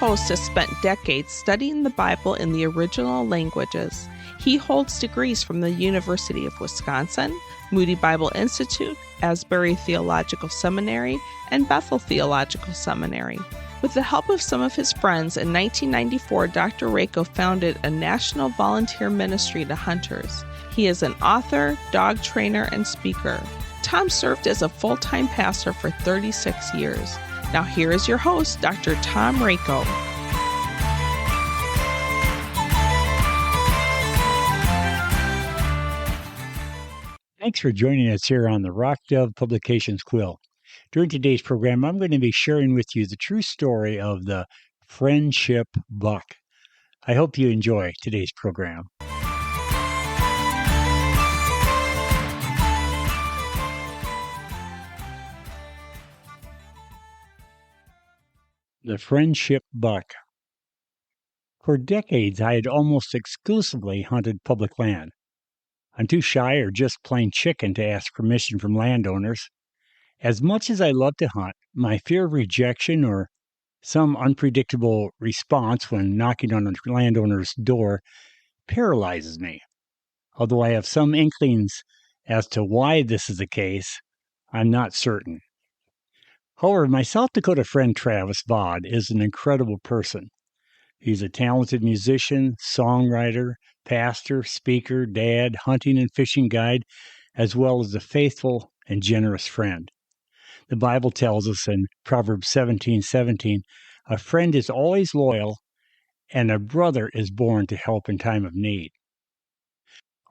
host has spent decades studying the Bible in the original languages. He holds degrees from the University of Wisconsin, Moody Bible Institute, Asbury Theological Seminary, and Bethel Theological Seminary. With the help of some of his friends, in 1994, Dr. Rakow founded a national volunteer ministry to hunters. He is an author, dog trainer, and speaker. Tom served as a full-time pastor for 36 years. Now here is your host, Dr. Tom Rakow. Thanks for joining us here on the Rakow Publications Quill. During today's program, I'm going to be sharing with you the true story of the friendship buck. I hope you enjoy today's program. The friendship buck. For decades, I had almost exclusively hunted public land. I'm too shy or just plain chicken to ask permission from landowners. As much as I love to hunt, my fear of rejection or some unpredictable response when knocking on a landowner's door paralyzes me. Although I have some inklings as to why this is the case, I'm not certain. However, my South Dakota friend Travis Vaught is an incredible person. He's a talented musician, songwriter, pastor, speaker, dad, hunting and fishing guide, as well as a faithful and generous friend. The Bible tells us in Proverbs 17:17, a friend is always loyal, and a brother is born to help in time of need.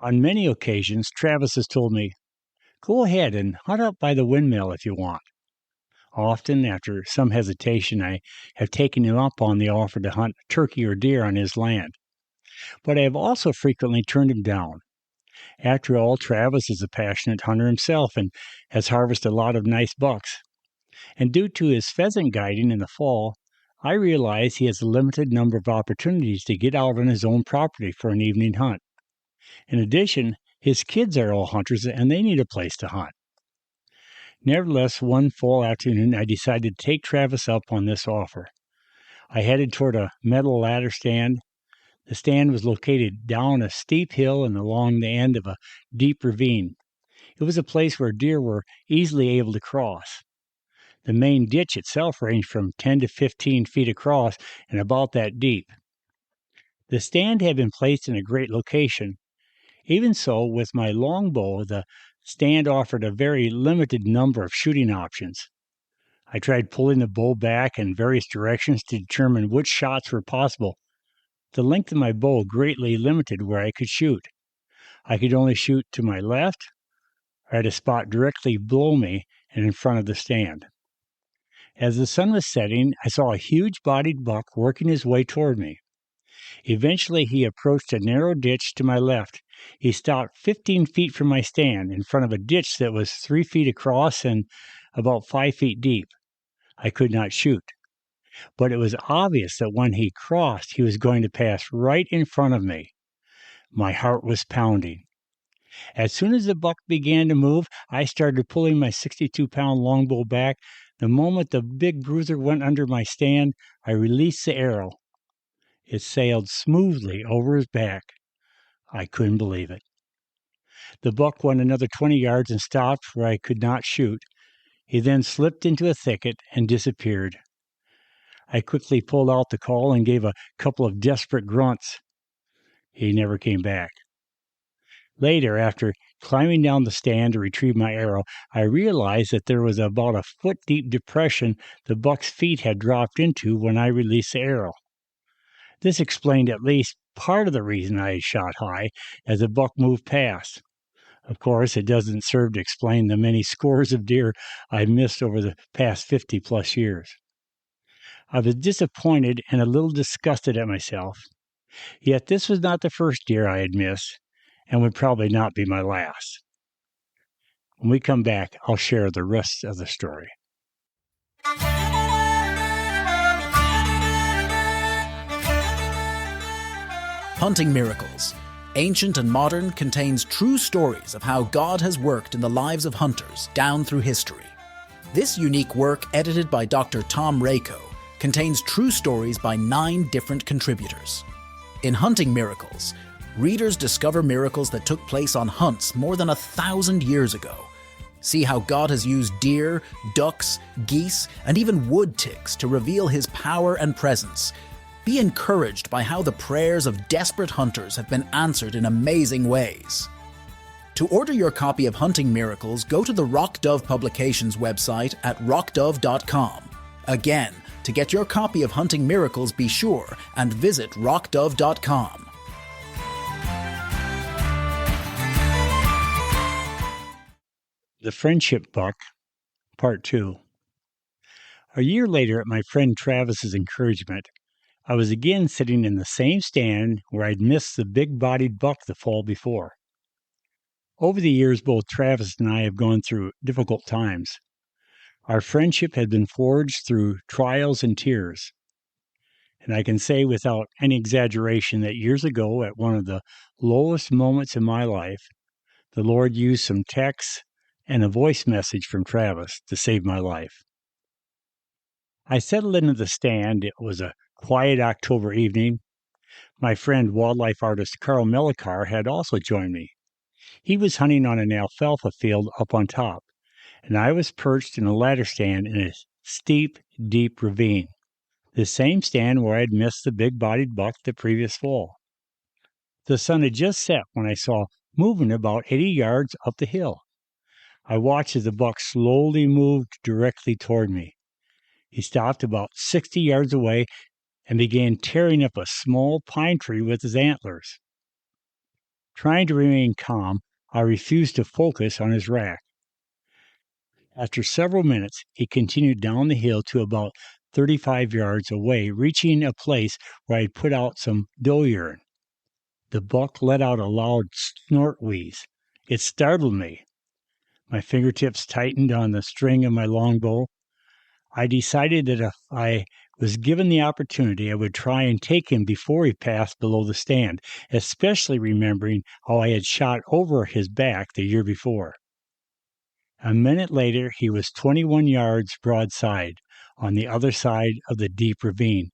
On many occasions, Travis has told me, go ahead and hunt up by the windmill if you want. Often, after some hesitation, I have taken him up on the offer to hunt turkey or deer on his land. But I have also frequently turned him down. After all, Travis is a passionate hunter himself and has harvested a lot of nice bucks. And due to his pheasant guiding in the fall, I realize he has a limited number of opportunities to get out on his own property for an evening hunt. In addition, his kids are all hunters and they need a place to hunt. Nevertheless, one fall afternoon, I decided to take Travis up on this offer. I headed toward a metal ladder stand. The stand was located down a steep hill and along the end of a deep ravine. It was a place where deer were easily able to cross. The main ditch itself ranged from 10 to 15 feet across and about that deep. The stand had been placed in a great location. Even so, with my longbow, the stand offered a very limited number of shooting options. I tried pulling the bow back in various directions to determine which shots were possible. The length of my bow greatly limited where I could shoot. I could only shoot to my left or at a spot directly below me and in front of the stand. As the sun was setting, I saw a huge-bodied buck working his way toward me. Eventually, he approached a narrow ditch to my left. He stopped 15 feet from my stand in front of a ditch that was 3 feet across and about 5 feet deep. I could not shoot, but it was obvious that when he crossed, he was going to pass right in front of me. My heart was pounding. As soon as the buck began to move, I started pulling my 62-pound longbow back. The moment the big bruiser went under my stand, I released the arrow. It sailed smoothly over his back. I couldn't believe it. The buck went another 20 yards and stopped where I could not shoot. He then slipped into a thicket and disappeared. I quickly pulled out the call and gave a couple of desperate grunts. He never came back. Later, after climbing down the stand to retrieve my arrow, I realized that there was about a foot-deep depression the buck's feet had dropped into when I released the arrow. This explained at least part of the reason I had shot high, as the buck moved past. Of course, it doesn't serve to explain the many scores of deer I've missed over the past 50-plus years. I was disappointed and a little disgusted at myself. Yet this was not the first deer I had missed, and would probably not be my last. When we come back, I'll share the rest of the story. Hunting Miracles, Ancient and Modern, contains true stories of how God has worked in the lives of hunters down through history. This unique work, edited by Dr. Tom Rakow, contains true stories by 9 different contributors. In Hunting Miracles, readers discover miracles that took place on hunts more than 1,000 years ago. See how God has used deer, ducks, geese, and even wood ticks to reveal His power and presence. Be encouraged by how the prayers of desperate hunters have been answered in amazing ways. To order your copy of Hunting Miracles, go to the Rock Dove Publications website at rockdove.com. Again, to get your copy of Hunting Miracles, be sure and visit rockdove.com. The Friendship Buck, Part 2. A year later, at my friend Travis's encouragement, I was again sitting in the same stand where I'd missed the big-bodied buck the fall before. Over the years, both Travis and I have gone through difficult times. Our friendship had been forged through trials and tears. And I can say without any exaggeration that years ago, at one of the lowest moments in my life, the Lord used some texts and a voice message from Travis to save my life. I settled into the stand. It was a quiet October evening. My friend, wildlife artist Carl Melikar, had also joined me. He was hunting on an alfalfa field up on top, and I was perched in a ladder stand in a steep, deep ravine, the same stand where I'd missed the big-bodied buck the previous fall. The sun had just set when I saw movement about 80 yards up the hill. I watched as the buck slowly moved directly toward me. He stopped about 60 yards away and began tearing up a small pine tree with his antlers. Trying to remain calm, I refused to focus on his rack. After several minutes, he continued down the hill to about 35 yards away, reaching a place where I had put out some doe urine. The buck let out a loud snort wheeze. It startled me. My fingertips tightened on the string of my longbow. I decided that if I was given the opportunity, I would try and take him before he passed below the stand, especially remembering how I had shot over his back the year before. A minute later, he was 21 yards broadside on the other side of the deep ravine.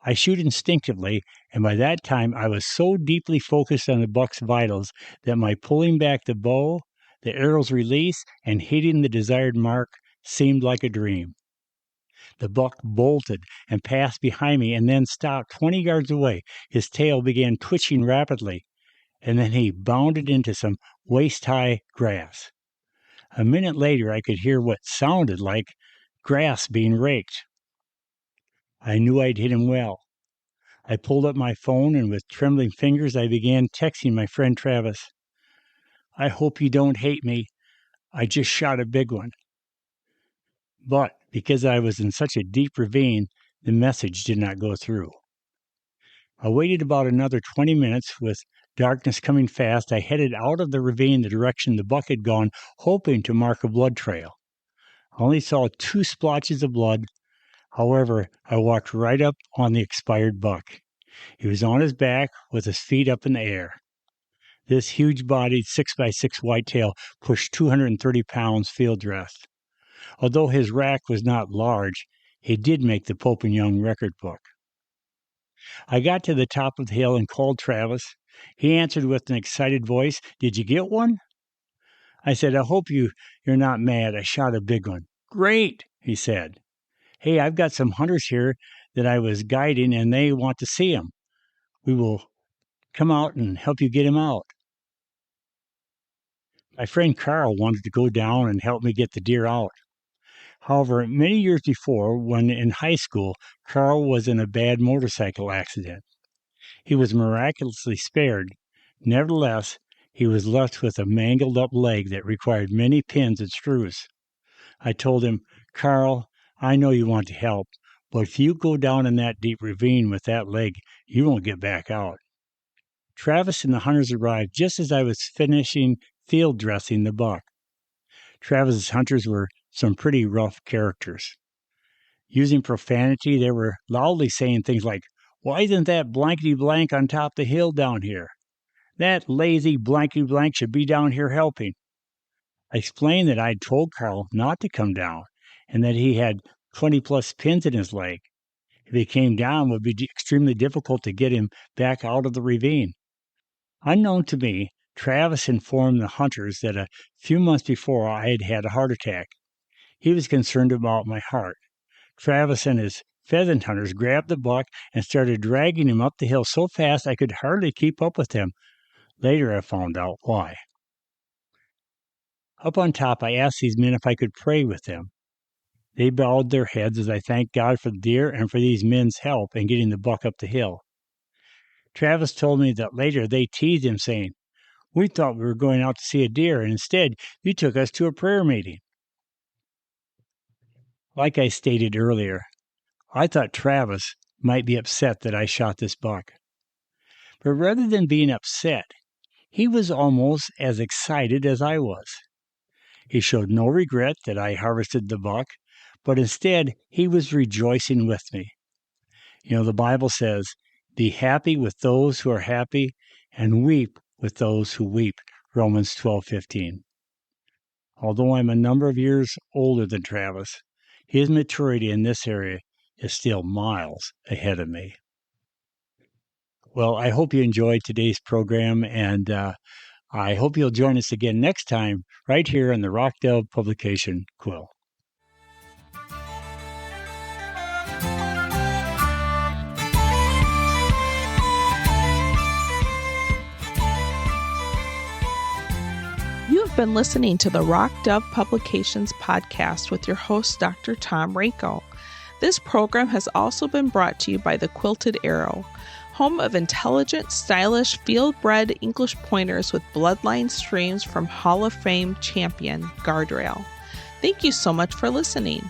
I shoot instinctively, and by that time I was so deeply focused on the buck's vitals that my pulling back the bow, the arrow's release, and hitting the desired mark seemed like a dream. The buck bolted and passed behind me and then stopped 20 yards away. His tail began twitching rapidly, and then he bounded into some waist-high grass. A minute later, I could hear what sounded like grass being raked. I knew I'd hit him well. I pulled up my phone, and with trembling fingers, I began texting my friend Travis. "I hope you don't hate me. I just shot a big one." But because I was in such a deep ravine, the message did not go through. I waited about another 20 minutes. With darkness coming fast, I headed out of the ravine the direction the buck had gone, hoping to mark a blood trail. I only saw 2 splotches of blood. However, I walked right up on the expired buck. He was on his back with his feet up in the air. This huge-bodied 6x6 whitetail pushed 230 pounds field dressed. Although his rack was not large, he did make the Pope and Young record book. I got to the top of the hill and called Travis. He answered with an excited voice, "Did you get one?" I said, "I hope you're not mad. I shot a big one." "Great," he said. "Hey, I've got some hunters here that I was guiding, and they want to see him. We will come out and help you get him out." My friend Carl wanted to go down and help me get the deer out. However, many years before, when in high school, Carl was in a bad motorcycle accident. He was miraculously spared. Nevertheless, he was left with a mangled-up leg that required many pins and screws. I told him, "Carl, I know you want to help, but if you go down in that deep ravine with that leg, you won't get back out." Travis and the hunters arrived just as I was finishing field dressing the buck. Travis's hunters were some pretty rough characters. Using profanity, they were loudly saying things like, "Why isn't that blankety-blank on top the hill down here? That lazy blankety-blank should be down here helping." I explained that I'd told Carl not to come down and that he had 20-plus pins in his leg. If he came down, it would be extremely difficult to get him back out of the ravine. Unknown to me, Travis informed the hunters that a few months before I had had a heart attack. He was concerned about my heart. Travis and his pheasant hunters grabbed the buck and started dragging him up the hill so fast I could hardly keep up with them. Later I found out why. Up on top, I asked these men if I could pray with them. They bowed their heads as I thanked God for the deer and for these men's help in getting the buck up the hill. Travis told me that later they teased him, saying, "We thought we were going out to see a deer, and instead you took us to a prayer meeting." Like I stated earlier, I thought Travis might be upset that I shot this buck. But rather than being upset, he was almost as excited as I was. He showed no regret that I harvested the buck, but instead he was rejoicing with me. The Bible says, "Be happy with those who are happy and weep with those who weep," Romans 12:15. Although I'm a number of years older than Travis, his maturity in this area is still miles ahead of me. Well, I hope you enjoyed today's program, and I hope you'll join us again next time right here on the Rock Dove Publication Quill. You've been listening to the Rock Dove Publications podcast with your host, Dr. Tom Rakow. This program has also been brought to you by the Quilted Arrow, home of intelligent, stylish, field-bred English pointers with bloodline streams from Hall of Fame champion Guardrail. Thank you so much for listening.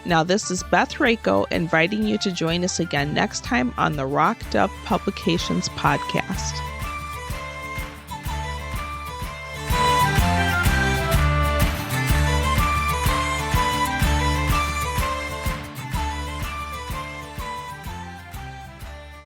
Now, this is Beth Rakow inviting you to join us again next time on the Rock Dove Publications podcast.